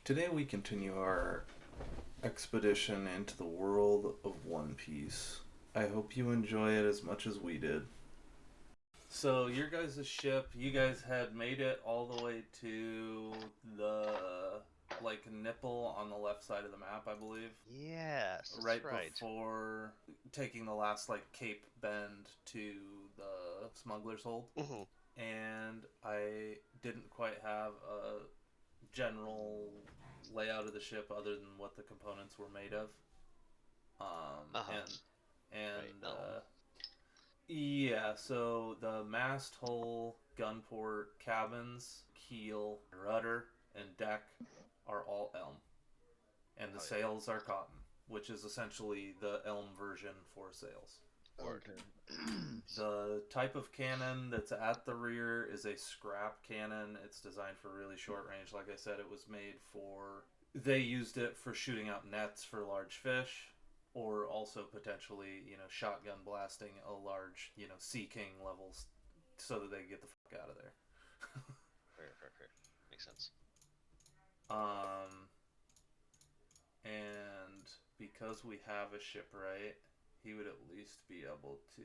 Today we continue our expedition into the world of One Piece. I hope you enjoy it as much as we did. So, your guys' ship, you guys had made it all the way to the, nipple on the left side of the map, I believe. Yes, that's Right right. before taking the last, Cape Bend to the smuggler's hold. Mhm. And I didn't quite have a general layout of the ship other than what the components were made of. Um, Uh-huh. and Right. and yeah, so the mast hull, gunport, cabins, keel, rudder, and deck are all elm, and the Oh yeah. sails are cotton, which is essentially the elm version for sails. Word. Okay. The type of cannon that's at the rear is a scrap cannon. It's designed for really short range. Like I said, it was made for. They used it for shooting out nets for large fish, or also potentially, shotgun blasting a large, Sea King levels, so that they can get the fuck out of there. Fair. Makes sense. Um, and because we have a shipwright, he would at least be able to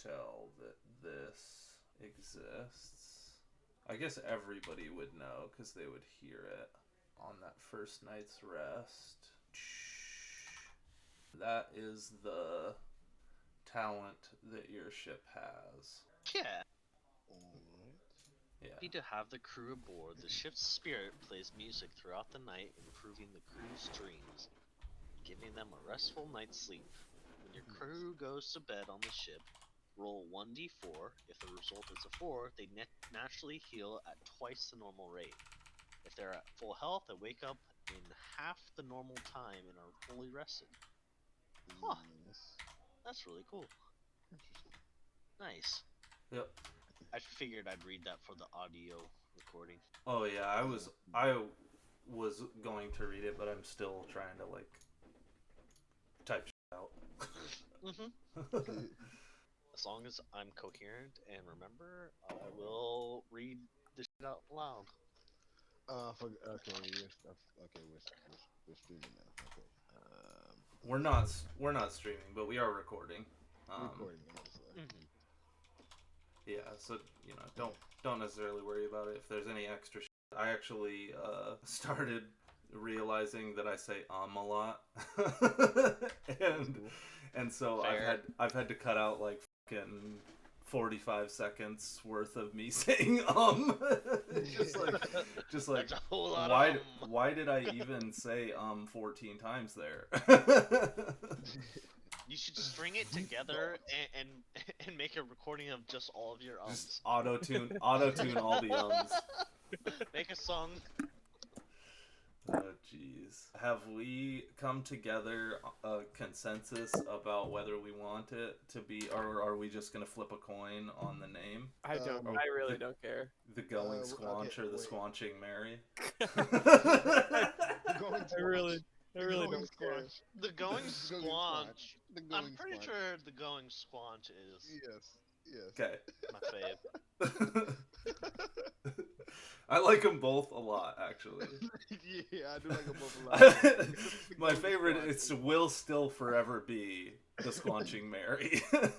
tell that this exists. I guess everybody would know because they would hear it on that first night's rest. That is the talent that your ship has. Yeah. Yeah. Happy to have the crew aboard. The ship's spirit plays music throughout the night, improving the crew's dreams, giving them a restful night's sleep. When your crew goes to bed on the ship, roll 1d4. If the result is a 4, they naturally heal at twice the normal rate. If they're at full health, they wake up in half the normal time and are fully rested. Huh. That's really cool. Nice. Yep. I figured I'd read that for the audio recording. Oh yeah, I was going to read it, but I'm still trying to type shit out. As long as I'm coherent and remember, I will read the shit out loud. Okay, we're streaming now. Okay. We're not streaming, but we are recording. Recording. Yeah, so don't necessarily worry about it if there's any extra. I actually started realizing that I say a lot, and so Fair. I've had to cut out fucking 45 seconds worth of me saying just like That's a whole lot why did I even say 14 times there? You should string it together and make a recording of just all of your ums. Just auto tune all the ums. Make a song. Oh jeez. Have we come together a consensus about whether we want it to be, or are we just gonna flip a coin on the name? I don't. I really don't care. The Going Squanch or the Squanching Mary? I really don't care. The Going Squanch. I'm pretty sure the Going Squanch is. Yes. Okay. My fave. I like them both a lot, actually. Yeah, I do like them both a lot. My favorite is will still forever be the Squanching Mary. I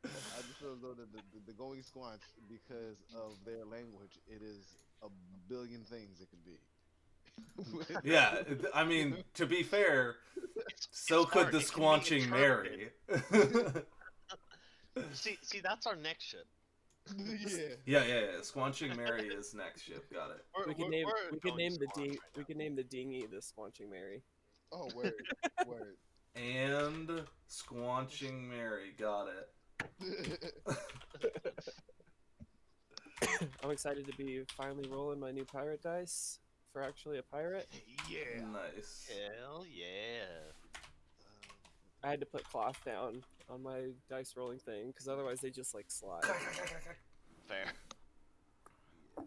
just feel as though the Going Squanch, because of their language, it is a billion things it could be. Yeah, I mean, to be fair, so could the Squanching Mary. See, that's our next ship. Yeah. Squanching Mary is next ship. Got it. We could name the dinghy the Squanching Mary. Oh, word. And Squanching Mary. Got it. I'm excited to be finally rolling my new pirate dice for actually a pirate. Yeah. Nice. Hell yeah. I had to put cloth down on my dice rolling thing because otherwise they just slide. Fair.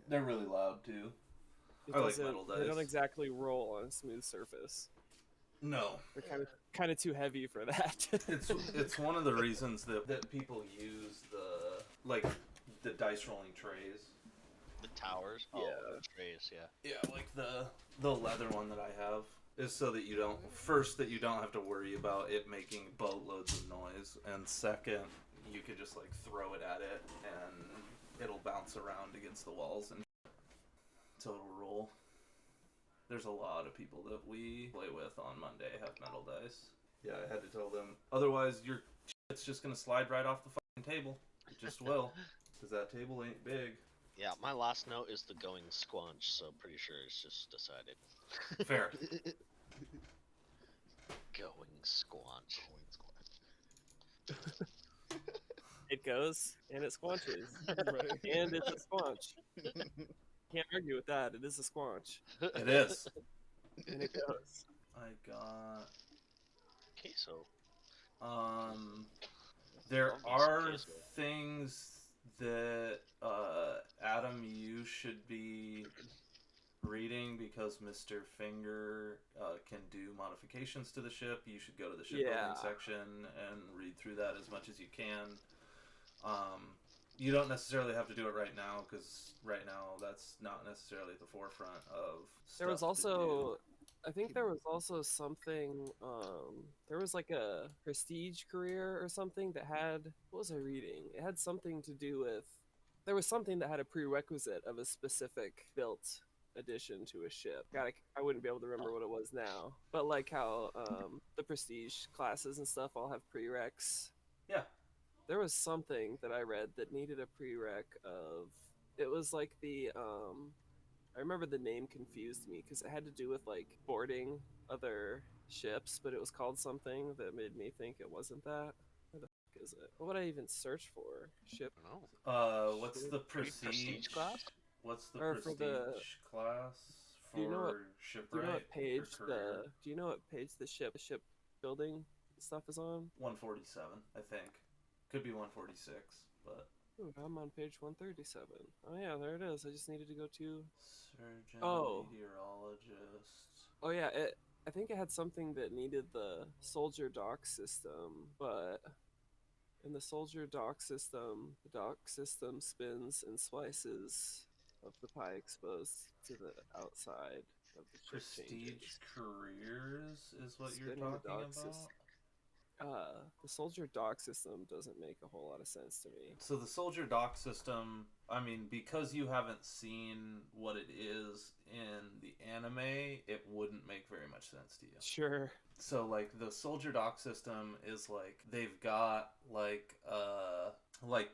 They're really loud too. I like metal dice. They don't exactly roll on a smooth surface. No. They're kind of too heavy for that. It's one of the reasons that people use the dice rolling trays The towers? Oh, Yeah. the trays, yeah. Yeah, like the leather one that I have is so that you don't have to worry about it making boatloads of noise, and second, you could just like throw it at it and it'll bounce around against the walls and so it'll roll. There's a lot of people that we play with on Monday have metal dice. Yeah, I had to tell them. Otherwise, your shit's just gonna slide right off the fucking table. It just will, because that table ain't big. Yeah, my last note is the going squanch, so pretty sure it's just decided. Fair. Going squanch. It goes and it squanches. Right. And it's a squanch. Can't argue with that. It is a squanch. It is. And it goes. I got. Queso. There Love me some are queso. things that Adam, you should be reading because Mr. Finger can do modifications to the ship. You should go to the shipbuilding Yeah. section and read through that as much as you can. You don't necessarily have to do it right now because right now that's not necessarily at the forefront of stuff There was to also, I think there was also something, there was like a prestige career or something that had, what was I reading? It had something to do with, there was something that had a prerequisite of a specific built addition to a ship. God, I wouldn't be able to remember what it was now. But like how the prestige classes and stuff all have prereqs. Yeah. There was something that I read that needed a prereq of, it was like the, I remember the name confused me because it had to do with like boarding other ships, but it was called something that made me think it wasn't that. Where the fuck is it? What would I even search for? Ship. I don't know. What's the Prestige prestige class? What's the Or for prestige the- class for Do you know what- shipwright? Do you know what page or career? do you know what page the ship building stuff is on? 147, I think. Could be 146, but Ooh, I'm on page 137. Oh yeah, there it is. I just needed to go to. surgeon, Oh. meteorologist. Oh yeah, I think it had something that needed the soldier dock system, but in the soldier dock system, the dock system spins and splices of the pie exposed to the outside of the ship Prestige changes. careers is what you're Spinning the talking dog about. system. The soldier dock system doesn't make a whole lot of sense to me. So the soldier dock system, I mean, because you haven't seen what it is in the anime, it wouldn't make very much sense to you. Sure. So like the soldier dock system is like they've got like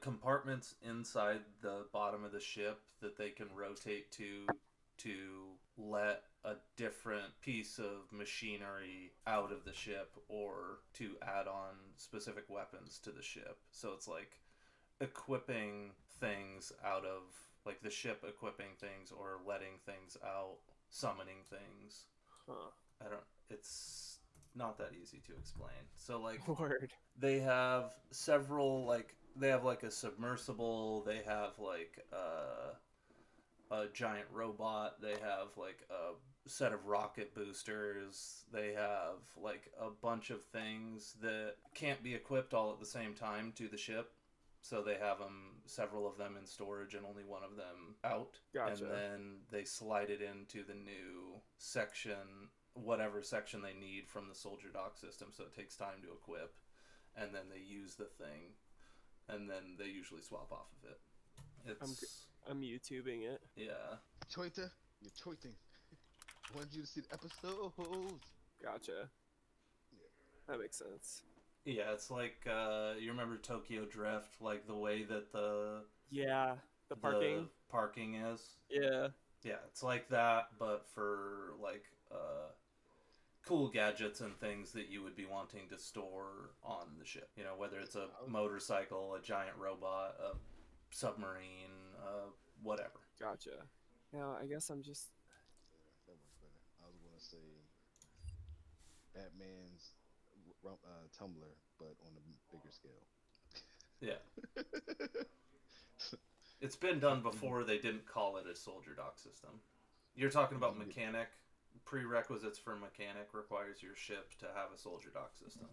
compartments inside the bottom of the ship that they can rotate to let a different piece of machinery out of the ship or to add on specific weapons to the ship. So it's like equipping things out of like the ship equipping things or letting things out, summoning things. Huh. It's not that easy to explain. So like Word. they have several they have like a submersible, they have like a giant robot, they have like a set of rocket boosters, they have like a bunch of things that can't be equipped all at the same time to the ship. So they have several of them in storage and only one of them out. Gotcha. And then they slide it into the new section, whatever section they need from the soldier dock system, so it takes time to equip. And then they use the thing, and then they usually swap off of it. I'm YouTubing it. Yeah. Choita, you're choiting. I want you to see the episodes. Gotcha. That makes sense. Yeah, it's like you remember Tokyo Drift, like the way that the Yeah, the parking. parking is. Yeah. Yeah, it's like that, but for like cool gadgets and things that you would be wanting to store on the ship. You know, whether it's a motorcycle, a giant robot, a submarine, whatever. Gotcha. Now, I guess I'm just. That works better. I was gonna say Batman's Tumblr, but on a bigger scale. Yeah. It's been done before. They didn't call it a soldier dock system. You're talking about mechanic. Prerequisites for mechanic requires your ship to have a soldier dock system.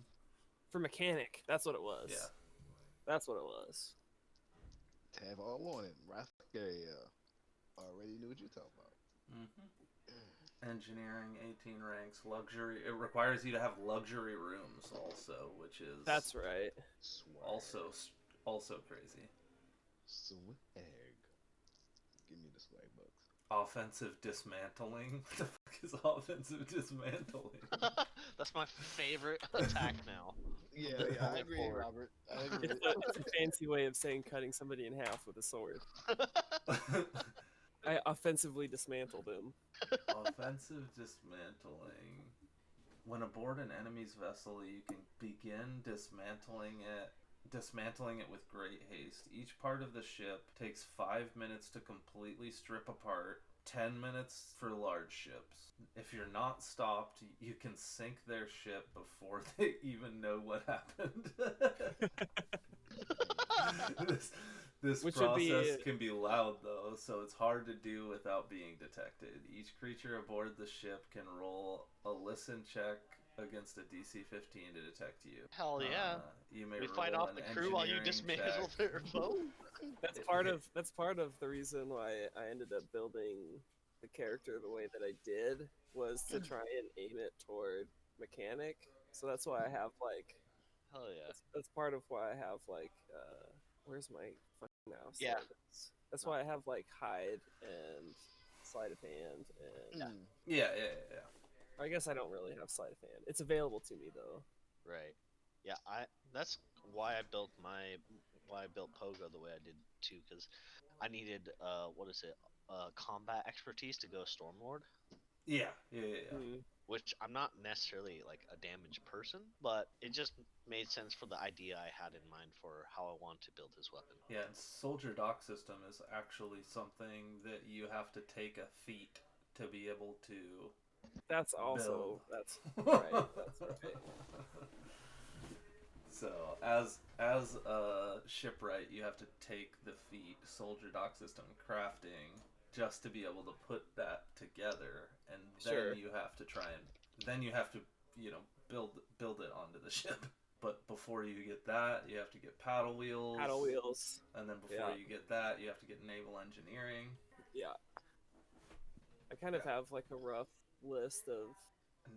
For mechanic, that's what it was. Yeah. That's what it was. To have all on it, right? Yeah. Already knew what you talking about. Engineering, 18 ranks, luxury. It requires you to have luxury rooms also, which is That's right. Swag. also crazy. Swag. Give me the swag bucks. Offensive dismantling. What the fuck is offensive dismantling? That's my favorite attack now. Yeah, From this I point agree, forward. Robert. I agree. It's a fancy way of saying cutting somebody in half with a sword. I offensively dismantled him. Offensive dismantling. When aboard an enemy's vessel, you can begin dismantling it with great haste. Each part of the ship takes 5 minutes to completely strip apart, 10 minutes for large ships. If you're not stopped, you can sink their ship before they even know what happened. This Which would process be- can be loud, though, so it's hard to do without being detected. Each creature aboard the ship can roll a listen check against a DC 15 to detect you. Hell yeah. You may We roll fight off an the crew while you engineering dismantle check. their boat. That's part of the reason why I ended up building the character the way that I did, was to try and aim it toward mechanic. So that's why I have like Hell yeah. that's part of why I have like where's my fucking mouse? Yeah. There it is. That's why I have like hide and sleight of hand and Yeah. I guess I don't really have sleight of hand. It's available to me though. Right. Yeah, that's why I built Pogo the way I did too, because I needed combat expertise to go Stormlord, Yeah. which I'm not necessarily like a damage person, but it just made sense for the idea I had in mind for how I want to build his weapon. Yeah, and Soldier Dock System is actually something that you have to take a feat to be able to That's also build. that's right. That's right. So, as a shipwright, you have to take the feat Soldier Dock System crafting just to be able to put that together, and then Sure. you have to build it onto the ship. But before you get that, you have to get paddle wheels. And then before you get that, you have to get naval engineering. Yeah. I kind of have like a rough list of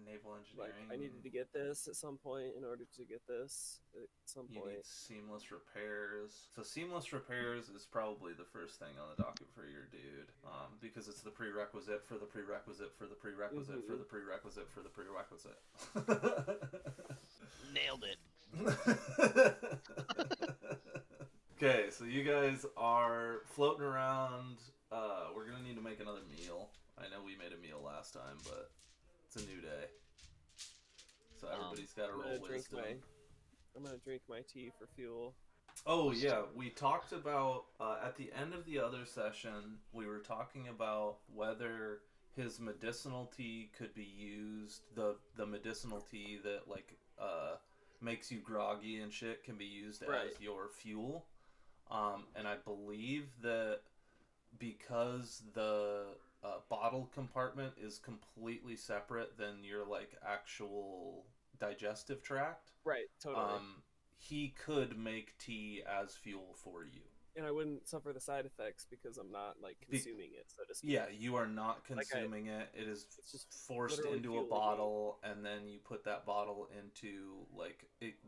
Naval like engineering. I needed to get this at some point in order to get this at some You point. need seamless repairs. So seamless repairs is probably the first thing on the docket for your dude, because it's the prerequisite for the prerequisite for the prerequisite for the prerequisite for the prerequisite. Nailed it. Okay, so you guys are floating around. We're gonna need to make another meal. I know we made a meal last time, but it's a new day, so everybody's got to roll wisdom. I'm gonna drink my tea for fuel. Oh yeah, we talked about at the end of the other session. We were talking about whether his medicinal tea could be used. The medicinal tea that makes you groggy and shit can be used as your fuel. And I believe that because the bottle compartment is completely separate than your like actual digestive tract. Right, totally. He could make tea as fuel for you. And I wouldn't suffer the side effects because I'm not like consuming it, so to speak. Yeah, you are not consuming it. It is just forced into a bottle, and then you put that bottle into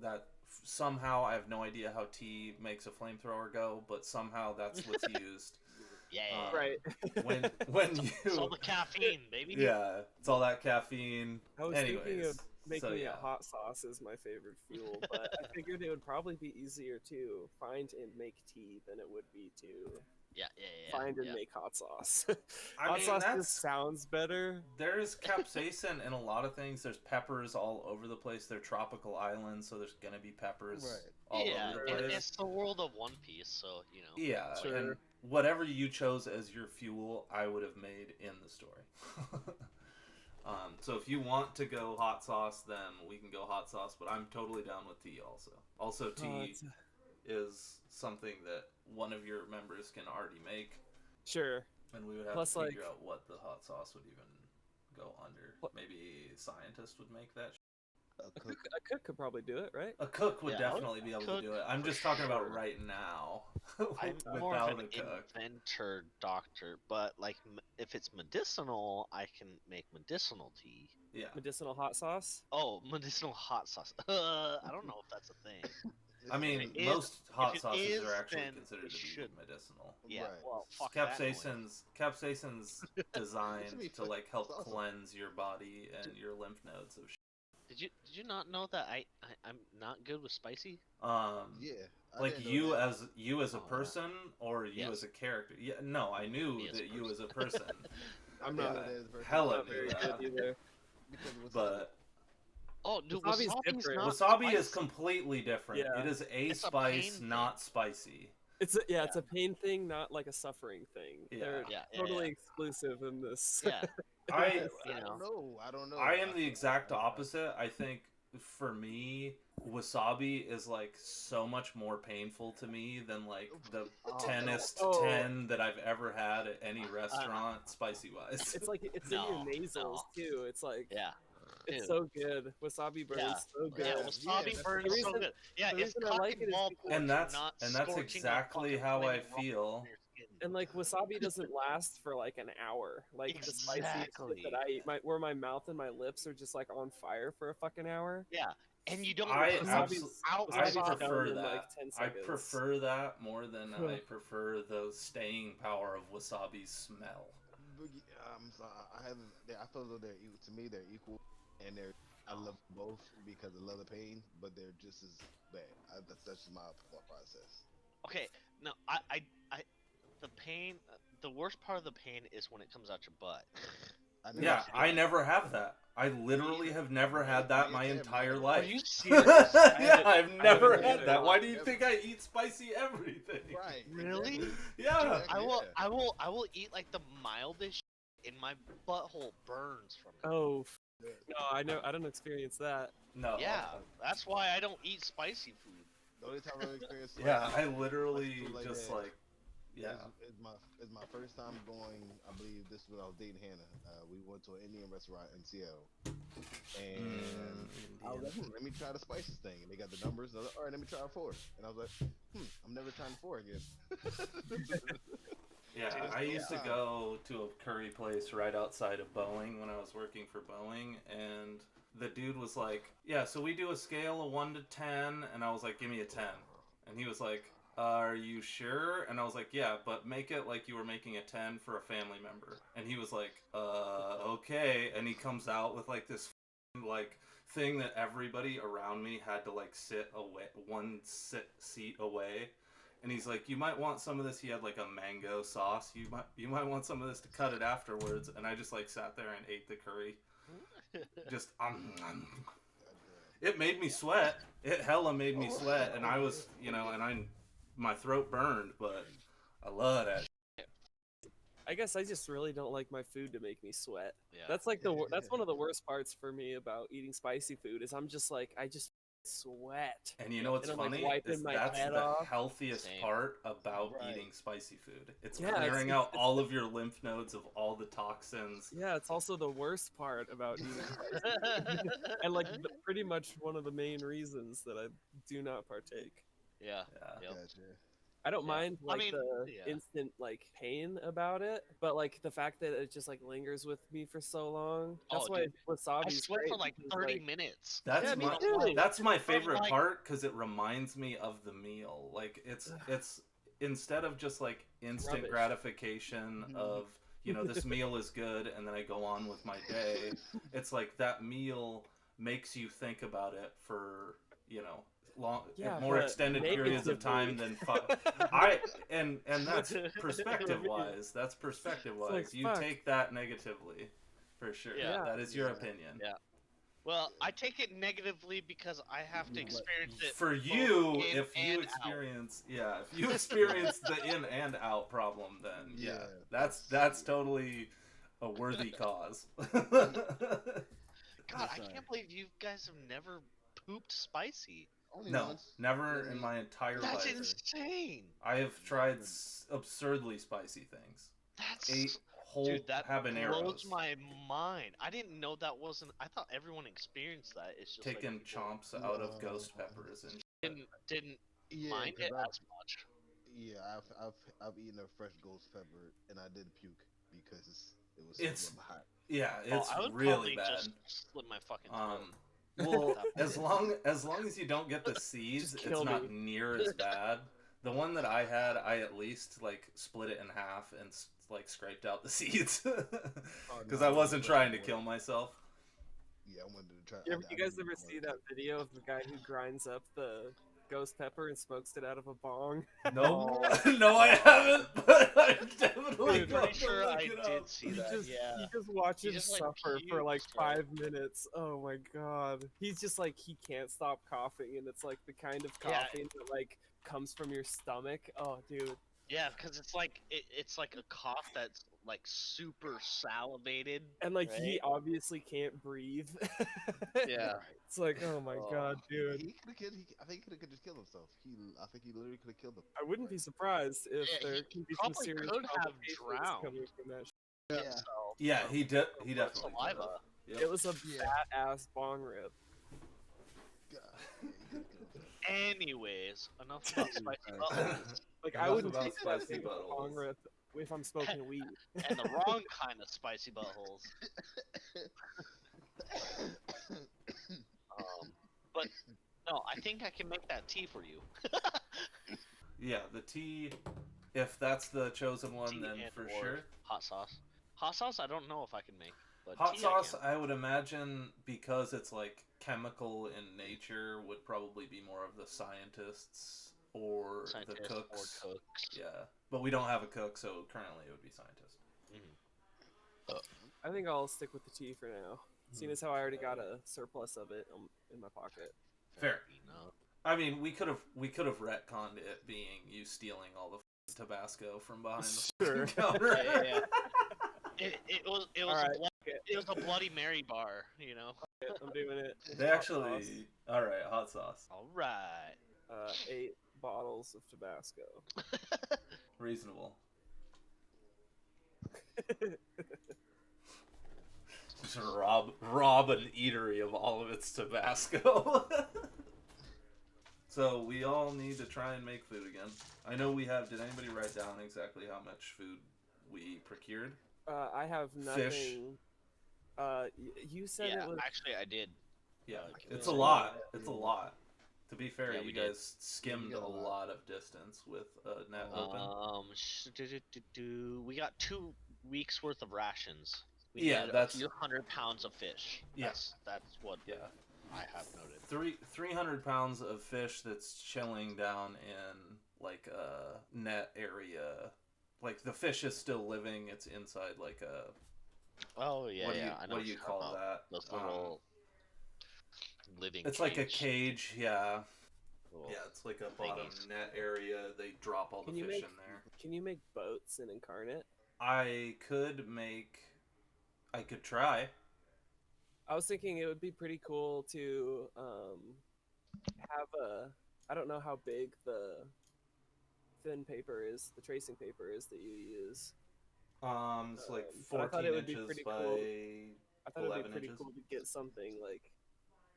that. Somehow, I have no idea how tea makes a flamethrower go, but somehow that's what's used. Yeah. Right. When it's all the caffeine, baby. Yeah, it's all that caffeine. I was thinking of making a hot sauce as my favorite fuel, but I figured it would probably be easier to find and make tea than it would be to find and make hot sauce. Hot sauce just sounds better. There's capsaicin in a lot of things. There's peppers all over the place. They're tropical islands, so there's gonna be peppers all over the place. It's the world of One Piece, so you know. Yeah, sure. And whatever you chose as your fuel, I would have made in the story. So if you want to go hot sauce, then we can go hot sauce, but I'm totally down with tea also. Also, tea is something that one of your members can already make. Sure. And we would have to figure out what the hot sauce would even go under. Maybe a scientist would make that. A cook. A cook could probably do it, right? A cook would Yeah, I would definitely be able cook to do it. I'm for just talking about sure. right now I'm more of without an a cook. inventor doctor, but like if it's medicinal, I can make medicinal tea. Yeah. Medicinal hot sauce. Oh, medicinal hot sauce. I don't know if that's a thing. I mean, If it is- most hot if it sauces is, are actually then considered it to be should. medicinal. Yeah, Right. well, fuck that noise. Capsaicin's designed be to like help awesome. cleanse your body and your lymph nodes of Did you not know that I'm not good with spicy? Yeah. I like didn't know that. you as a Oh, person or you Yes. as a character. Yeah, no, I knew Me as a that you person. as a person. I'm I not- didn't know that as a person. hella Not very knew good that. either. Because of wasabi. But Oh, dude, Wasabi's wasabi's different. not wasabi is spicy. completely different. Yeah. It is a It's a spice, pain not spicy. It's a pain thing, not like a suffering thing. Yeah. They're Yeah, totally exclusive in this. Yeah. I You I know. don't know. I don't know. I am the exact opposite. I think for me, wasabi is like so much more painful to me than like the Oh, 10est no. 10 that I've ever had at any restaurant, spicy wise. It's like it's No, in your nasals too. It's like Yeah. it's dude. so good. Wasabi burns Yeah. so good. Yeah, Yeah, wasabi that's burns the so reason- good. Yeah, the it's reason I like cotton it is ball because- pork, And that's not exactly scorching a fucking how I flaming rock feel. on your skin. And like wasabi doesn't last for like an hour. Like the spiciest shit Exactly. that I eat, where my mouth and my lips are just like on fire for a fucking hour. Yeah, and you don't. I come absolutely out I Wasabi's wasabi. done prefer in, that. like, 10 I seconds. prefer that more than I prefer the staying power of wasabi's smell. I'm sorry. I haven't. I feel as though to me they're equal, and I love both because I love the pain, but they're just as bad. That's just my thought process. Okay, no, the pain. The worst part of the pain is when it comes out your butt. Yeah, I never have that. I literally have never had that my entire Are life. you serious? Yeah, I've never haven't had either. that. Why do you think I eat spicy everything? Right. Really? exactly. Yeah. I will eat like the mildest and my butthole burns from it. Oh no, I don't experience that. No. Yeah, that's why I don't eat spicy food. The only time I've experienced. Yeah, I literally Food like just that. like, yeah. It's my first time going. I believe this was when I was dating Hannah. We went to an Indian restaurant in Seattle, and I was like, let me try the spices thing. And they got the numbers. And I was like, all right, let me try a 4. And I was like, I'm never trying 4 again. Yeah, I used to go to a curry place right outside of Boeing when I was working for Boeing, and the dude was like, yeah, so we do a scale of 1 to 10, and I was like, give me a 10. And he was like, are you sure? And I was like, yeah, but make it like you were making a 10 for a family member. And he was like, okay. And he comes out with like this like thing that everybody around me had to like sit away, seat away. And he's like, you might want some of this. He had like a mango sauce. You might want some of this to cut it afterwards. And I just like sat there and ate the curry. Just It made me sweat. It hella made me sweat, and I was, my throat burned, but I love that. I guess I just really don't like my food to make me sweat. Yeah. That's like that's one of the worst parts for me about eating spicy food is I'm just like I just sweat. And you know what's And I'm, like, funny? wiping Is my that's head the off. healthiest Same. part about Right. eating spicy food. It's Yeah, clearing it's- out all of your lymph nodes of all the toxins. Yeah, it's also the worst part about eating spicy. And like pretty much one of the main reasons that I do not partake. Yeah. Yeah. Yep. Gotcha. I don't Yeah. mind I like mean, the yeah. instant like pain about it, but like the fact that it just like lingers with me for so long. That's Oh, why dude. wasabi. I sweat for like 30 minutes. That's Yeah, me my too. that's my favorite like- part because it reminds me of the meal. Like it's instead of just like instant Rubbish. gratification of this meal is good and then I go on with my day. It's like that meal makes you think about it for long, Yeah, more but extended periods of time than and that's perspective wise. That's perspective wise. like, You fuck. take that negatively, for sure. Yeah. That is your Yeah. opinion. Yeah. Well, I take it negatively because I have to experience it. For both you, in if you and out. experience the in and out problem, then Yeah, that's totally a worthy cause. God, I That's can't believe you guys have never pooped spicy. Only No, once. never in my entire That's life. insane. I have tried absurdly spicy things. That's Ate whole Dude, that habaneros. blows my mind. I didn't know that wasn't. I thought everyone experienced that. It's just Taking like people chomps out of ghost peppers and didn't Yeah, mind it 'cause I've, as much. yeah, I've eaten a fresh ghost pepper and I did puke because it was so It's damn hot. yeah, it's I would really probably bad. just slit my fucking throat. Well, That as long as you don't get the seeds, Just it's kill not me. near as bad. The one that I had, I at least like split it in half and like scraped out the seeds because No, I wasn't but- trying to kill myself. Yeah, I wanted to try. You, I you guys didn't ever want see to. that video of the guy who grinds up the ghost pepper and smokes it out of a bong? No, no, I haven't. But I definitely Dude, going pretty to sure look I it did up. see You that. just, Yeah. you just watch He him just, like, suffer for like pukes, right? 5 minutes. Oh my god. He's just like, he can't stop coughing, and it's like the kind of Yeah. coughing that like comes from your stomach. Oh, dude. Yeah, because it's like it's like a cough that's like super salivated. And like, right? he obviously can't breathe. Yeah. It's like, oh my Oh. god, dude. He could have killed. I think he could have just killed himself. I think he literally could have killed him. I wouldn't be surprised if Yeah, there he can be some probably serious could have complications drowned. coming from that. Yeah. So, Yeah, from- he from definitely blood could saliva. have. Yep. It was a Yeah. badass bong rip. God, yeah, he could have killed himself. Anyways, enough about spicy buttholes. Like, I Enough wouldn't about take that spicy big of a bong buttholes. rip if I'm smoking weed. And the wrong kind of spicy buttholes. But no, I think I can make that tea for you. Yeah, the tea. If that's the chosen one, Tea then and for or sure. Hot sauce. Hot sauce, I don't know if I can make. But Hot tea sauce, I I would imagine, because it's like chemical in nature, would probably be more of the scientists or can. Scientist the cooks. or cooks. Yeah, but we don't have a cook, so currently it would be scientist. I think I'll stick with the tea for now, seeing as how I already got a surplus of it in my pocket. Fair. Enough. I mean, we could have retconned it being you stealing all the Tabasco from behind the Sure. counter. Yeah. It was Alright, it was a Bloody Mary bar, you know. I'm doing it. They Hot actually. sauce. All right, hot sauce. All right. 8 bottles of Tabasco. Reasonable. Just rob an eatery of all of its Tabasco. So we all need to try and make food again. I know we have. Did anybody write down exactly how much food we procured? I have nothing. Fish. You said Yeah, it was. actually I did. Yeah, Like, it's it a was- lot. It's a lot. To be fair, Yeah, you we did. guys skimmed got a a lot. lot of distance with a net open. We got 2 weeks worth of rations. We Yeah, needed that's- a few 100 pounds of fish. Yeah. That's what Yeah, I have noted. 300 pounds of fish that's chilling down in like a net area. Like the fish is still living. It's inside like a Oh yeah, what do you yeah. I know what do you you're call talking about. that? Those little living. It's like a cage. Yeah, Little- yeah. It's like a bottom thingies. net area. They drop all the Can you fish make- in there. Can you make boats in Incarnate? I could make. I could try. I was thinking it would be pretty cool to have a. I don't know how big the thin paper is, the tracing paper is that you use. It's like but I thought 14 it would be inches pretty by. cool. I thought it would 11 be pretty inches. cool to get something like.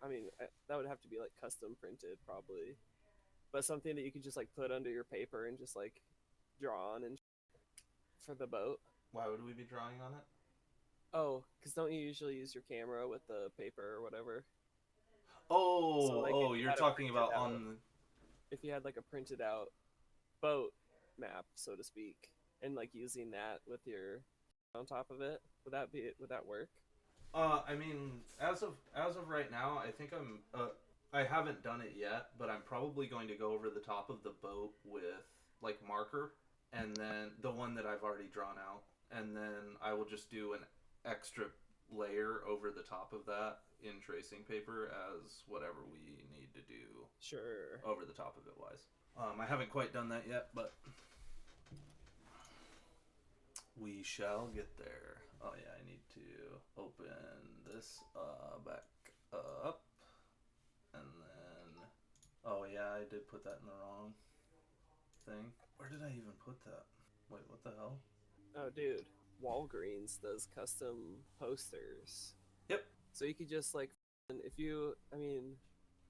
I mean, that would have to be like custom printed probably, but something that you could just like put under your paper and just like draw on and for the boat. Why would we be drawing on it? Oh, because don't you usually use your camera with the paper or whatever? Oh, So, like, if you you're had it talking about printed out- on. If you had like a printed out boat map, so to speak, and like using that with your on top of it, would that work? I mean, as of right now, I think I haven't done it yet, but I'm probably going to go over the top of the boat with like marker, and then the one that I've already drawn out, and then I will just do an extra layer over the top of that in tracing paper as whatever we need to do Sure. over the top of it wise. I haven't quite done that yet, but we shall get there. Oh yeah, I need to open this back up, and then oh yeah, I did put that in the wrong thing. Where did I even put that? Wait, what the hell? Oh, dude, Walgreens does custom posters. Yep. So you could just like, and if you, I mean,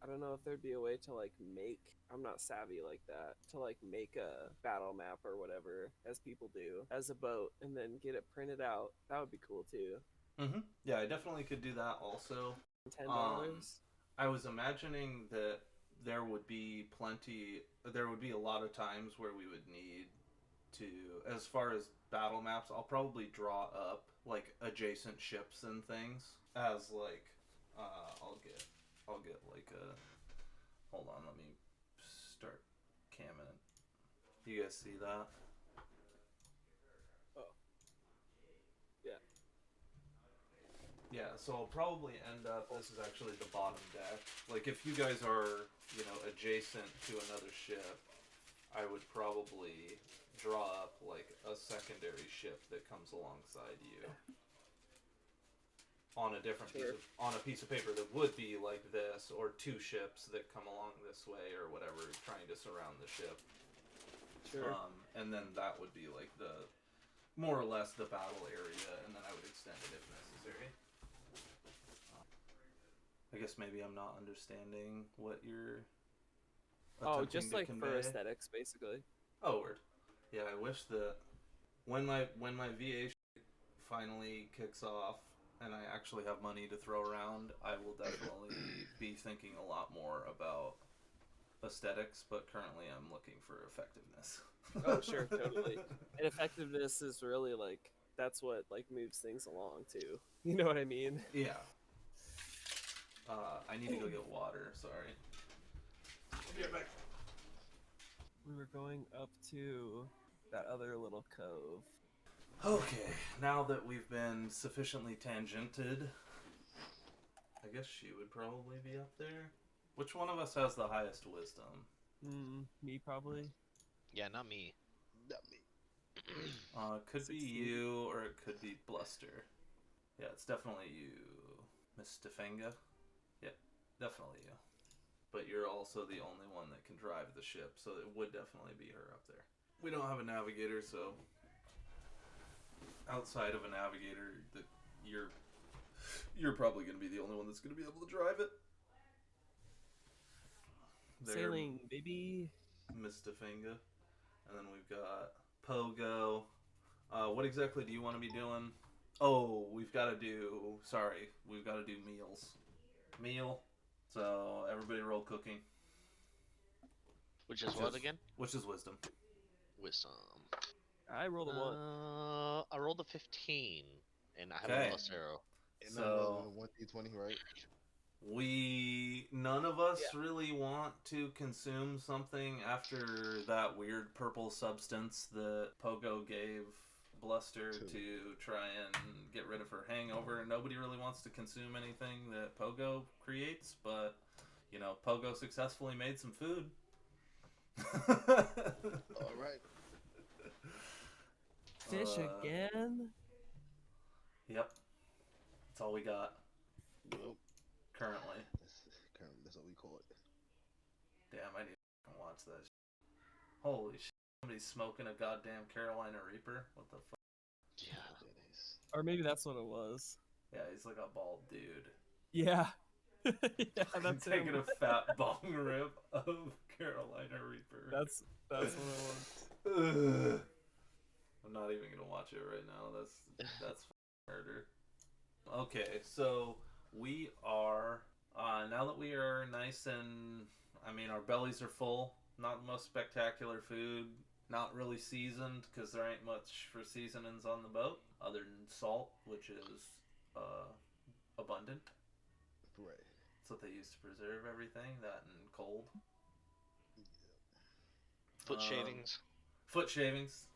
I don't know if there'd be a way to like make. I'm not savvy like that to like make a battle map or whatever as people do as a boat and then get it printed out. That would be cool too. Yeah, I definitely could do that also. $10. I was imagining that there would be a lot of times where we would need to, as far as battle maps, I'll probably draw up like adjacent ships and things as like, I'll get like a, hold on, let me start camming it. You guys see that? Oh, yeah. Yeah, so I'll probably end up, this is actually the bottom deck. Like, if you guys are, adjacent to another ship, I would probably draw up, like, a secondary ship that comes alongside you. On a different on a piece of paper that would be like this, or two ships that come along this way, or whatever, trying to surround the ship. Sure. And then that would be, like, more or less the battle area, and then I would extend it if necessary. I guess maybe I'm not understanding what you're Just like convey. for aesthetics, basically. Oh, word. Yeah, I wish that when my VA finally kicks off and I actually have money to throw around, I will definitely be thinking a lot more about aesthetics, but currently I'm looking for effectiveness. Oh, sure, totally. And effectiveness is really like that's what like moves things along too. You know what I mean? Yeah. I need to go get water. Sorry. I'll be right back. We were going up to that other little cove. Okay, now that we've been sufficiently tangented, I guess she would probably be up there. Which one of us has the highest wisdom? Me probably. Yeah, not me. Not me. It could 16. be you, or it could be Bluster. Yeah, it's definitely you, Miss Stefanga. Yeah, definitely you. But you're also the only one that can drive the ship, so it would definitely be her up there. We don't have a navigator, so outside of a navigator, you're probably going to be the only one that's going to be able to drive it. Sailing, baby. Miss Stefanga. And then we've got Pogo. What exactly do you want to be doing? Oh, we've got to do meals. Meal. So everybody roll cooking. Which is what again? Which is wisdom. Wisdom. I rolled a 1. I rolled a 15, and I have a plus arrow. And So- I'm rolling a 1d20, right? None of us really want to consume something after that weird purple substance that Pogo gave Bluster to try and get rid of her hangover. Nobody really wants to consume anything that Pogo creates, but, Pogo successfully made some food. All right. Fish again? Yep. That's all we got. Nope. Currently. That's what we call it. Damn, I need to watch that. Holy shit. Somebody's smoking a goddamn Carolina Reaper. What the fuck? Yeah. Or maybe that's what it was. Yeah, he's like a bald dude. Yeah. Yeah, that's taking him. a fat bong rip of Carolina Reaper. That's what it was. Ugh. I'm not even gonna watch it right now. That's murder. Okay, so we are now that we are nice and our bellies are full. Not the most spectacular food. Not really seasoned because there ain't much for seasonings on the boat other than salt, which is abundant. Right. That's what they use to preserve everything. That and cold. Foot shavings. Foot shavings.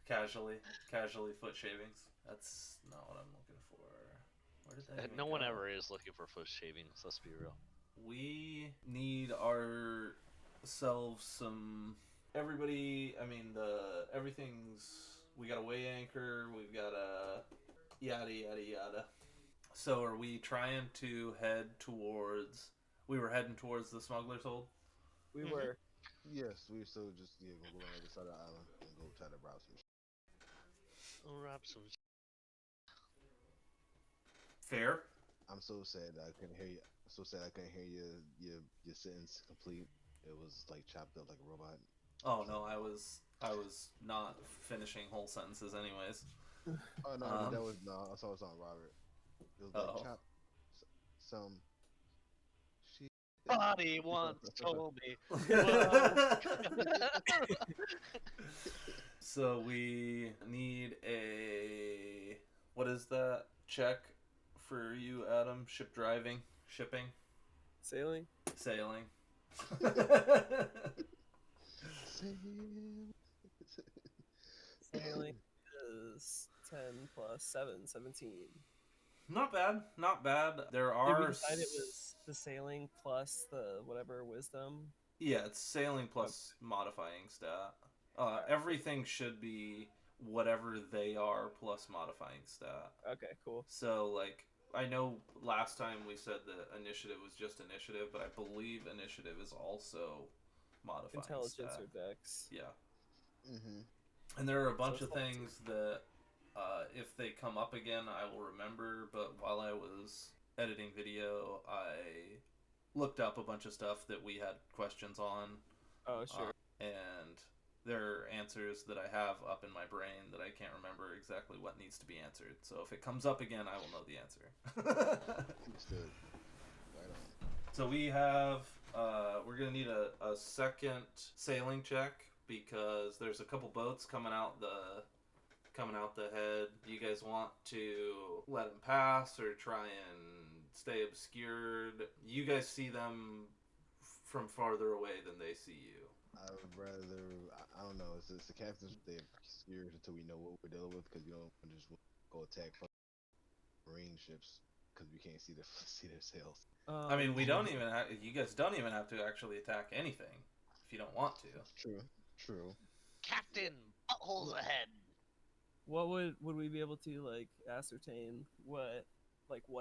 Casually foot shavings. That's not what I'm looking for. Where did that even No one go? ever is looking for foot shavings. Let's be real. We need ourselves some. Everybody. Everything's. We got a weigh anchor. We've got a yada yada yada. So are we trying to head towards? We were heading towards the smuggler's hold. We were. Yes, we still just gonna go on the other side of the island and go try to rob some. I'll wrap some. Fair. I'm so sad that I couldn't hear you. So sad I couldn't hear your sentence complete. It was like chopped up like a robot. Oh no, I was not finishing whole sentences anyways. Oh no, Um, that was no. I saw it was on Robert. It was like oh. chop some she. Body once told me. Well, So we need a, what is that check for you, Adam? Shipping, Sailing. sailing. Sailing is 10 plus 7, 17. Not bad, not bad. There Did are we decide it was the sailing plus the whatever wisdom? yeah, it's sailing plus modifying stat. Everything should be whatever they are plus modifying stat. Okay, cool. So like I know last time we said that initiative was just initiative, but I believe initiative is also modifying Intelligence stat. or dex. Yeah. Mm-hmm. And there are a bunch So of it's not things that if they come up again, I will remember. But while I was editing video, I looked up a bunch of stuff that we had questions on, Oh, sure. and there are answers that I have up in my brain that I can't remember exactly what needs to be answered. So if it comes up again, I will know the answer. Understood. Right on. So we have, we're gonna need a second sailing check because there's a couple boats coming out the head. Do you guys want to let them pass or try and stay obscured? You guys see them from farther away than they see you. I would rather. I don't know. It's the captains. They're scared until we know what we're dealing with because you don't just go attack marine ships because we can't see their see their sails. I mean, we don't even have. You guys don't even have to actually attack anything if you don't want to. True. True. Captain, buttholes ahead. What would we be able to like ascertain what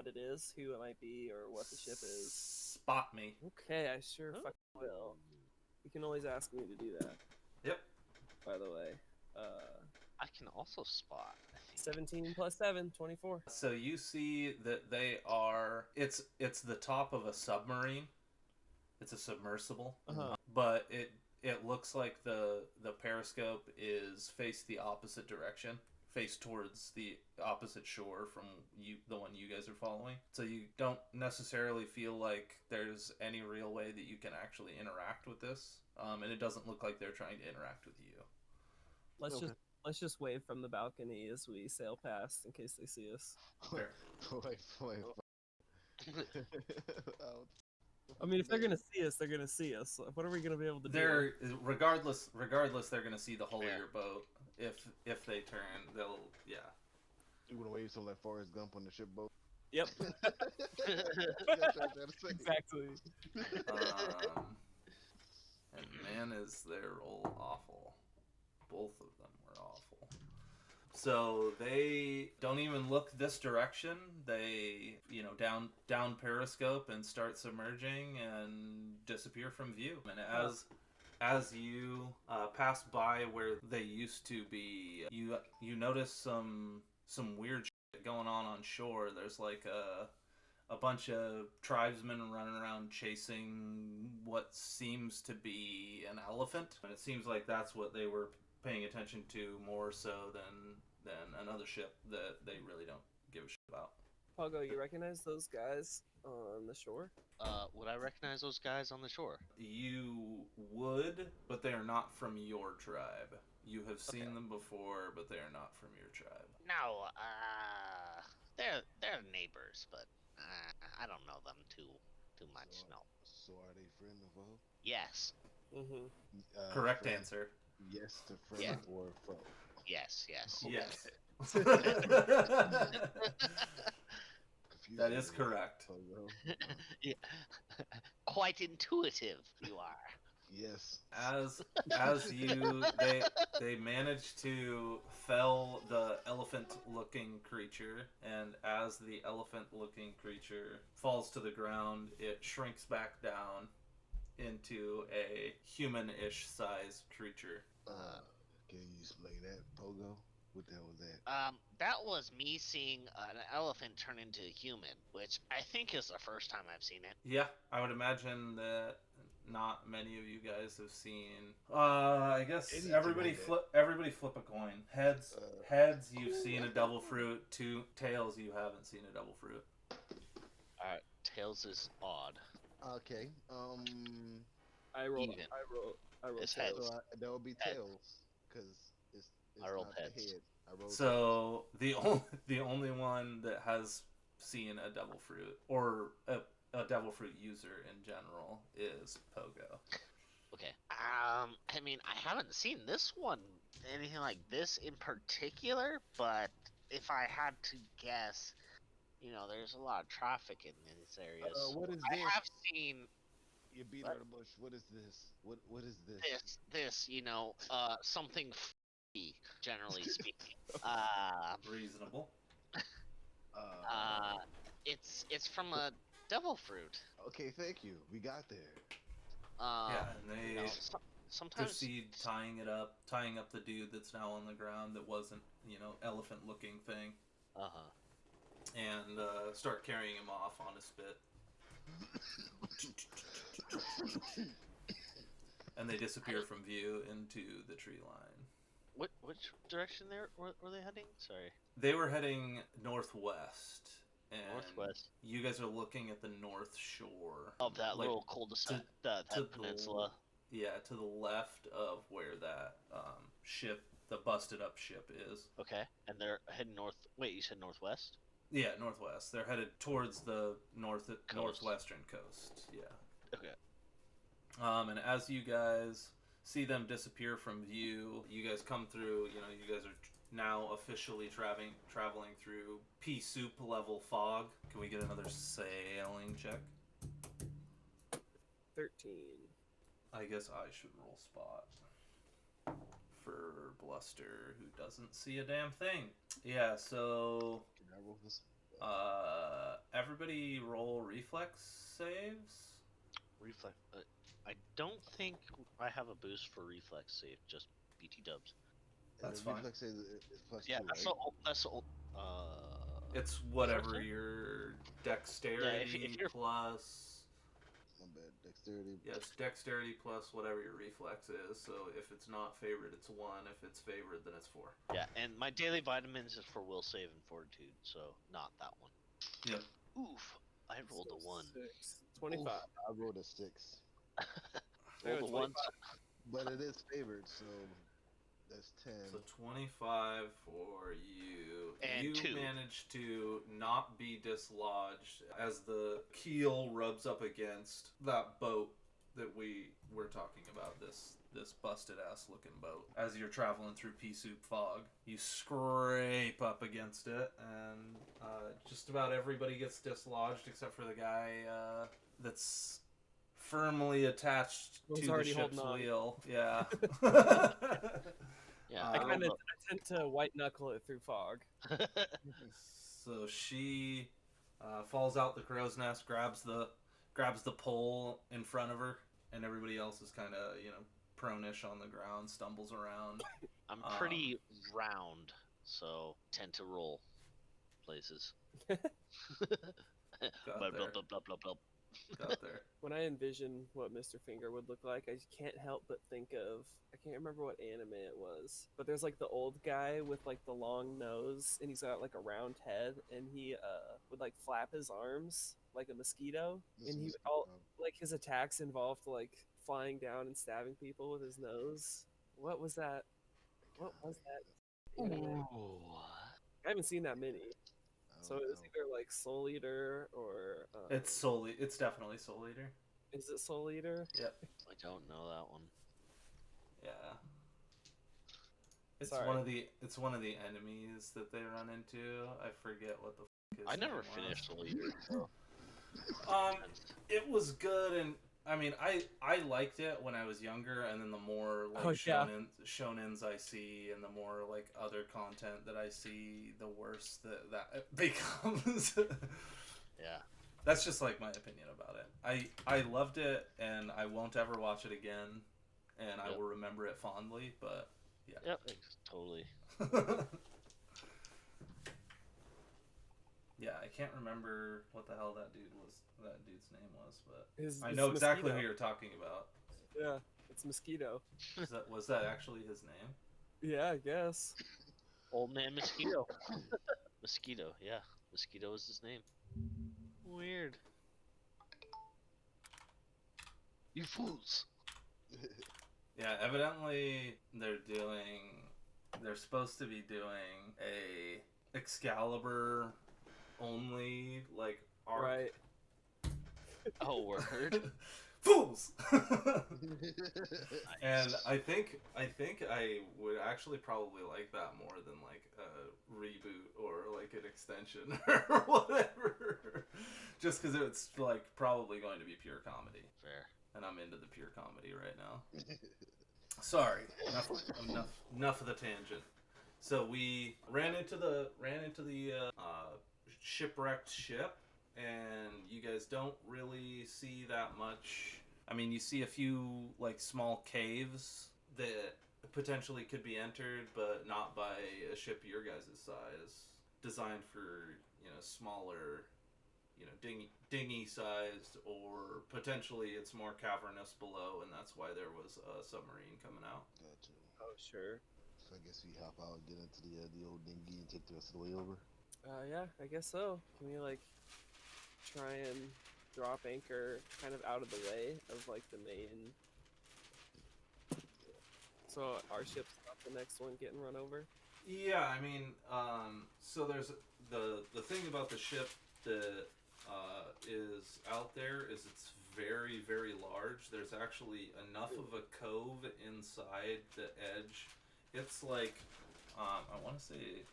it is, who it might be, or what the ship is? Spot me. Okay, I sure fucking will. You can always ask me to do that. Yep. By the way, I can also spot. I think. 17 plus 7, 24. So you see that they are. It's the top of a submarine. It's a submersible, but it looks like the periscope is faced the opposite direction, faced towards the opposite shore from the one you guys are following. So you don't necessarily feel like there's any real way that you can actually interact with this, and it doesn't look like they're trying to interact with you. Let's just wave from the balcony as we sail past in case they see us. Fair. Wait. I mean, if they're gonna see us, they're gonna see us. What are we gonna be able to do? They're regardless, they're gonna see the hull of Fair. your boat. If they turn, they'll You wanna wave something like Forrest Gump on the ship boat? Yep, That's what I'm trying to say. exactly. And man, is their roll awful. Both of them were awful. So they don't even look this direction. They, down periscope and start submerging and disappear from view. And as you pass by where they used to be, you notice some weird shit going on shore. There's like a bunch of tribesmen running around chasing what seems to be an elephant. And it seems like that's what they were paying attention to more so than another ship that they really don't give a shit about. Pogo, you recognize those guys on the shore? Would I recognize those guys on the shore? You would, but they are not from your tribe. You have seen Okay. them before, but they are not from your tribe. No, they're neighbors, but I don't know them too much. No. So are they friend of foe? Yes, Mm-hmm. Correct friend- answer. Yes to friend Yeah. or foe. yes. Yes. Confusing That is me, correct. Pogo. Yeah. Quite intuitive you are. Yes. As they manage to fell the elephant-looking creature, and as the elephant-looking creature falls to the ground, it shrinks back down into a human-ish size creature. Can you explain that, Pogo? What the hell was that? That was me seeing an elephant turn into a human, which I think is the first time I've seen it. Yeah, I would imagine that not many of you guys have seen. I guess Anything everybody like that. flip a coin. Heads, you've seen a devil fruit. Tails, you haven't seen a devil fruit. Alright, tails is odd. Okay. I rolled. Even. I rolled It's tails. heads. So that would be Heads. tails, because it's I rolled not heads. the head. I rolled So the only one that has seen a devil fruit or a devil fruit user in general is Pogo. Okay. I mean, I haven't seen this one, anything like this in particular, but if I had to guess, there's a lot of traffic in these areas. what is I this? have seen You beat What? around the bush. What is this? What is this? this, something f***y, generally speaking. Reasonable. It's from a devil fruit. Okay, thank you. We got there. Yeah, and they Sometimes proceed tying up the dude that's now on the ground that wasn't, elephant-looking thing, and start carrying him off on a spit. And they disappear from view into the tree line. Which direction were they heading? Sorry. They were heading northwest. And Northwest. you guys are looking at the north shore Of that like, little cul-de-sac, that peninsula. To the left of where that ship, the busted up ship is. Okay, and they're heading north. Wait, you said northwest? Yeah, northwest. They're headed towards the northwestern coast. Yeah. Okay. And as you guys see them disappear from view, you guys come through. You guys are now officially traveling through pea soup level fog. Can we get another sailing check? 13. I guess I should roll spot for Bluster, who doesn't see a damn thing. Yeah, so Can I roll this? everybody roll reflex saves. Reflex. I don't think I have a boost for reflex save. Just BT dubs. That's the fine. reflex is plus Yeah, 2, that's right? the old. It's whatever Sorry? your dexterity if you're- plus. My bad. Dexterity. Yes, dexterity plus whatever your reflex is. So if it's not favored, it's 1. If it's favored, then it's 4. Yeah, and my daily vitamins is for will save and fortitude, so not that one. Yep. Oof! I rolled a 1. 6. 25. I rolled a 6. Rolled a 1. But it is favored, so that's 10. So 25 for you. And you 2. managed to not be dislodged as the keel rubs up against that boat that we were talking about, this busted ass looking boat. As you're traveling through pea soup fog, you scrape up against it, and just about everybody gets dislodged except for the guy that's firmly attached Who's to the already ship's holding on. wheel. Yeah. Yeah, I rolled tend to white knuckle it through fog. So she falls out the crow's nest, grabs the pole in front of her, and everybody else is kind of prone-ish on the ground, stumbles around. I'm pretty round, so tend to roll places. Got Blah, there. blah, blah, blah, blah, blah. Got there. When I envision what Mr. Finger would look like, I can't help but think of, I can't remember what anime it was, but there's like the old guy with like the long nose, and he's got like a round head, and he would like flap his arms like a mosquito, and he would like his attacks involved like flying down and stabbing people with his nose. What was that? What was that? anime? I haven't seen that many. So it's either like Soul Eater or It's definitely Soul Eater. Is it Soul Eater? Yep. I don't know that one. Yeah. It's Sorry. one of the enemies that they run into. I forget what the f*** his I never name finished was. the leader. So. It was good, and I mean, I liked it when I was younger, and then the more like shonens I see, and the more like other content that I see, the worse that becomes. Yeah. That's just like my opinion about it. I loved it, and I won't ever watch it again, and I Yep. will remember it fondly. But yeah. Yep, totally. Yeah, I can't remember what the hell that dude's name was, but I It's know exactly Mosquito. who you're talking about. Yeah, it's Mosquito. Was that actually his name? Yeah, I guess. Old Man Mosquito. Mosquito, yeah. Mosquito is his name. Weird. You fools. Yeah, evidently they're supposed to be doing a Excalibur only like arc. Right. Oh, word. Fools. Nice. And I think I would actually probably like that more than like a reboot or like an extension or whatever. Just because it's like probably going to be pure comedy, Fair. and I'm into the pure comedy right now. Sorry, enough of the tangent. So we ran into the shipwrecked ship, and you guys don't really see that much. I mean, you see a few like small caves that potentially could be entered, but not by a ship your guys' size, designed for smaller, dinghy sized, or potentially it's more cavernous below, and that's why there was a submarine coming out. Gotcha. Oh, sure. So I guess we hop out and get into the old dinghy and take the rest of the way over. Yeah, I guess so. Can we like try and drop anchor kind of out of the way of like the main? So our ship's not the next one getting run over. Yeah, I mean, so there's the thing about the ship that is out there is it's very, very large. There's actually enough of a cove inside the edge. It's like, I want to say,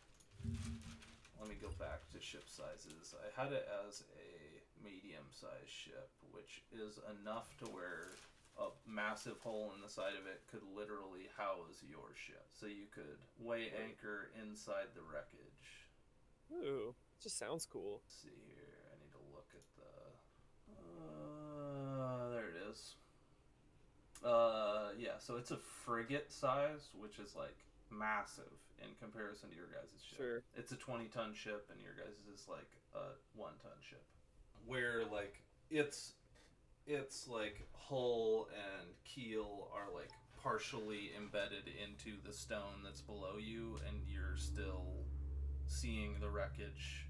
let me go back to ship sizes. I had it as a medium-sized ship, which is enough to where a massive hole in the side of it could literally house your ship. So you could weigh anchor inside the wreckage. Ooh, just sounds cool. Let's see here. I need to look at the. There it is. Yeah. So it's a frigate size, which is like massive in comparison to your guys' ship. Sure. It's a 20-ton ship, and your guys' is like a 1-ton ship. Where like it's like hull and keel are like partially embedded into the stone that's below you, and you're still seeing the wreckage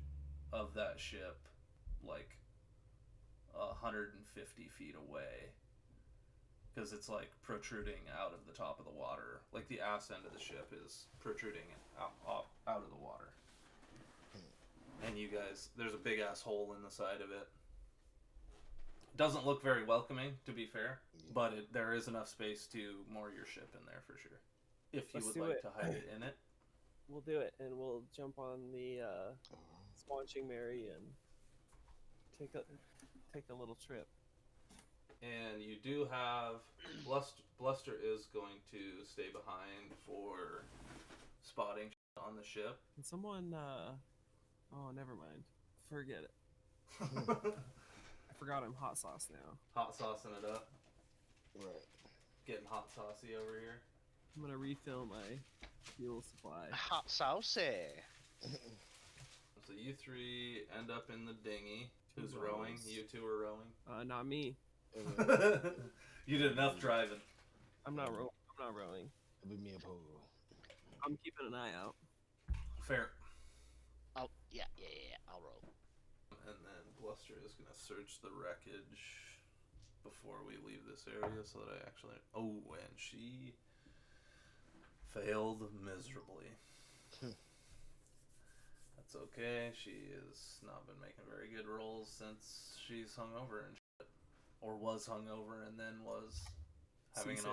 of that ship like 150 feet away, because it's like protruding out of the top of the water. Like the ass end of the ship is protruding out of the water, and you guys, there's a big ass hole in the side of it. Doesn't look very welcoming, to be fair, but there is enough space to moor your ship in there for sure. If you Let's would do like it. to hide it in it. We'll do it, and we'll jump on the Squanching Mary and take a little trip. And you do have Bluster is going to stay behind for spotting on the ship. Can someone? Oh, never mind. Forget it. I forgot I'm hot sauce now. Hot saucing it up. Right. Getting hot saucy over here. I'm gonna refill my fuel supply. Hot saucy. So you three end up in the dinghy. Who's Two rowing? rows. You two are rowing. Not me. You did enough driving. I'm not rowing. It'll be me and Pogo. I'm keeping an eye out. Fair. Oh, yeah, I'll roll. And then Bluster is going to search the wreckage before we leave this area so that I actually... Oh, and she failed miserably. That's okay. She has not been making very good rolls since she's hungover and shit. Or was hungover and then was having Seasick.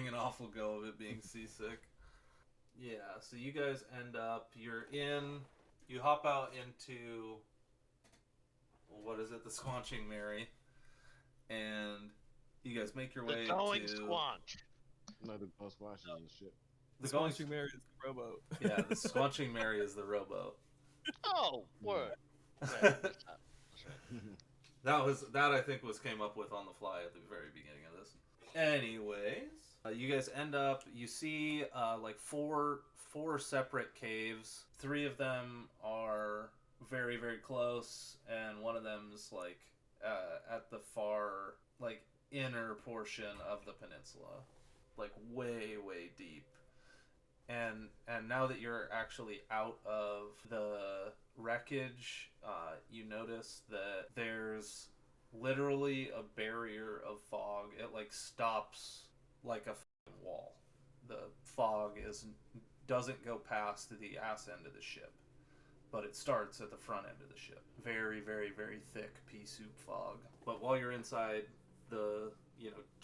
an awful go of it being seasick. Yeah, so you guys end up... You hop out into... What is it? The Squanching Mary. And you guys make your way The going to... squanch. No, the ghost watching and shit. The going Squanching Mary is the rowboat. Yeah, the Squanching Mary is the rowboat. Oh, word. Sorry, That I think came up with on the fly at the very beginning of this. Anyways, you guys end up, you see like four separate caves. 3 of them are very, very close, and one of them is like at the far like inner portion of the peninsula, like way, way deep. And now that you're actually out of the wreckage, you notice that there's literally a barrier of fog. It like stops like a wall. The fog doesn't go past the ass end of the ship, but it starts at the front end of the ship. Very, very, very thick pea soup fog. But while you're inside the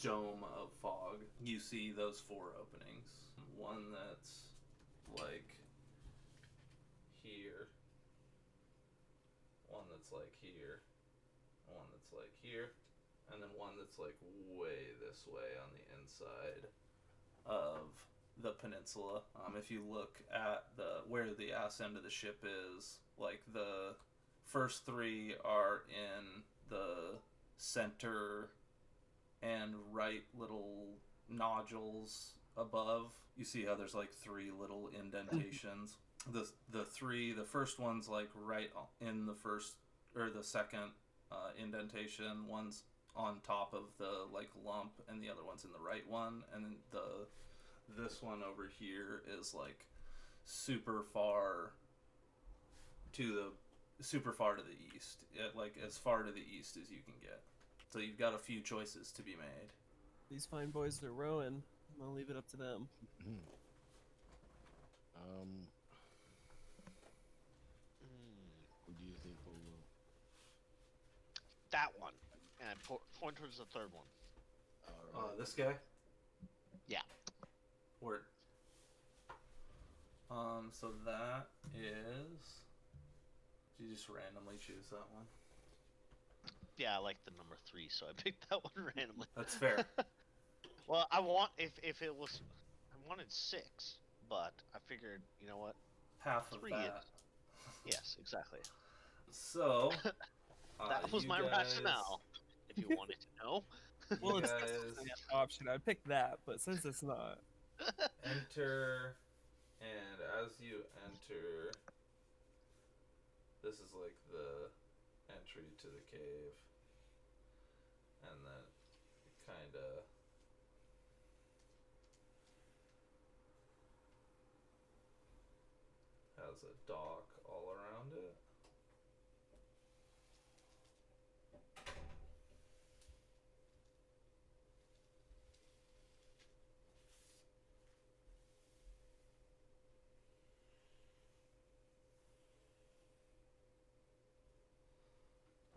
dome of fog, you see those 4 openings. One that's like here, one that's like here, one that's like here, and then one that's like way this way on the inside of the peninsula. If you look at where the ass end of the ship is, like the first 3 are in the center and right little nodules above. You see how there's like 3 little indentations. The first one's like right in the first or the second indentation. One's on top of the like lump, and the other one's in the right one. And this one over here is like super far to the east. Like as far to the east as you can get. So you've got a few choices to be made. These fine boys are rowing. I'll leave it up to them. What do you think, Pogo? That one. And I point towards the third one. This guy? Yeah. Word. So that is... Did you just randomly choose that one? Yeah, I like the number 3, so I picked that one randomly. That's fair. Well, I wanted 6, but I figured, you know what? Half of 3 that. Yes, exactly. So... that was my rationale, if you wanted to know. Well, You it's guys an option. I'd pick that, but since it's not... enter, and as you enter, this is like the entry to the cave, and then it kind of has a dock all around it.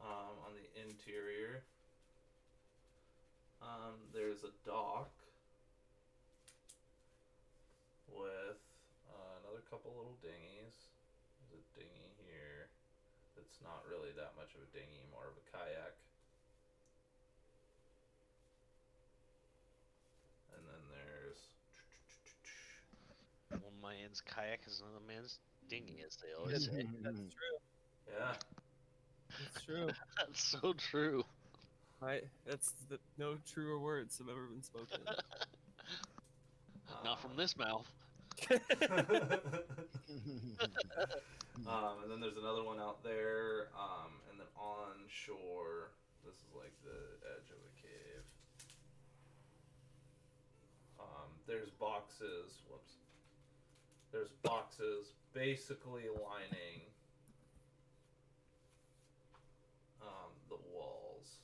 On the interior, there's a dock with another couple little dinghies. There's a dinghy here that's not really that much of a dinghy, more of a kayak. And then there's... One man's kayak is another man's dinghy, as they always say. That's true. Yeah. That's true. That's so true. No truer words have ever been spoken. Not from this mouth. And then there's another one out there, and then on shore, this is like the edge of a cave. There's boxes, There's boxes basically lining the walls.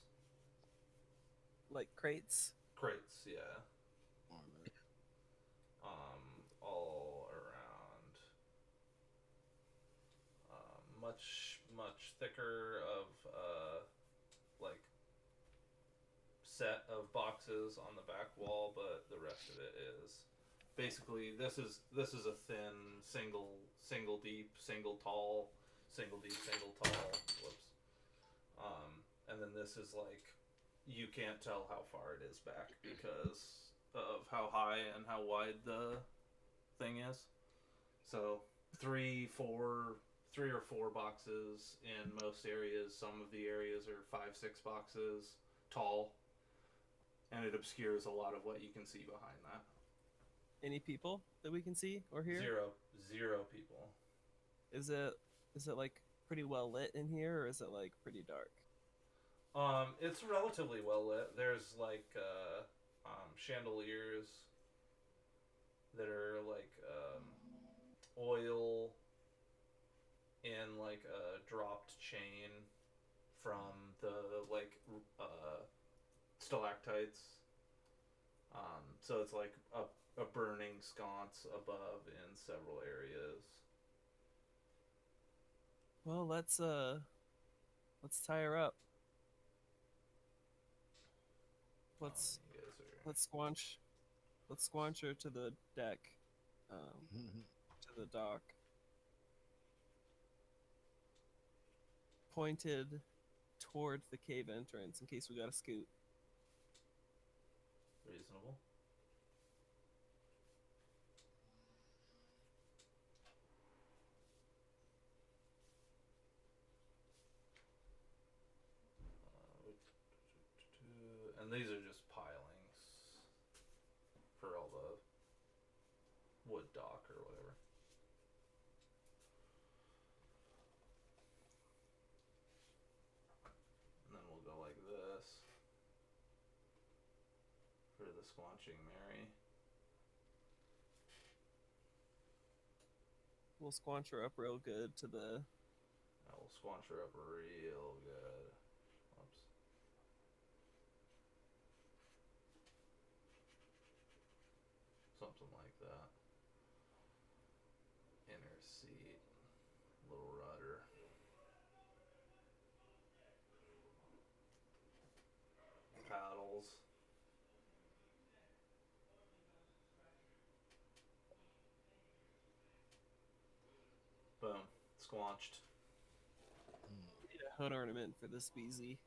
Like crates? Crates, yeah. All around. Much thicker of like set of boxes on the back wall, but the rest of it is basically this is a thin single deep, single tall, single deep, single tall. Whoops. And then this is like you can't tell how far it is back because of how high and how wide the thing is. So 3, 4, 3 or 4 boxes in most areas. Some of the areas are 5, 6 boxes tall, and it obscures a lot of what you can see behind that. Any people that we can see or hear? Zero people. Is it like pretty well lit in here, or is it like pretty dark? It's relatively well lit. There's like chandeliers that are like oil in like a dropped chain from the like stalactites. So it's like a burning sconce above in several areas. Well, let's tie her up. Let's You guys are... let's squanch her to the deck, to the dock, pointed toward the cave entrance in case we gotta scoot. Reasonable. And these are just pilings for all the wood dock or whatever. And then we'll go like this for the squanching Mary. We'll squanch her up real good to the... I will squanch her up real good. Oops. Something like that. Inner seat. Little rudder. Paddles. Boom. Squanched. Need a hood ornament for this BZ.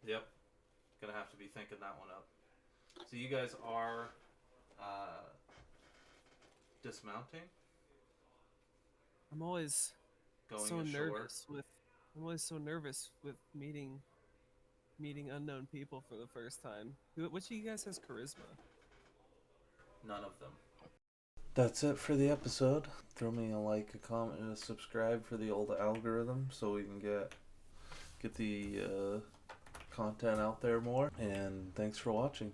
Yep. Gonna have to be thinking that one up. So you guys are dismounting? I'm always Going so ashore? nervous with... I'm always so nervous with meeting unknown people for the first time. Which of you guys has charisma? None of them. That's it for the episode. Throw me a like, a comment, and a subscribe for the old algorithm so we can get the content out there more. And thanks for watching.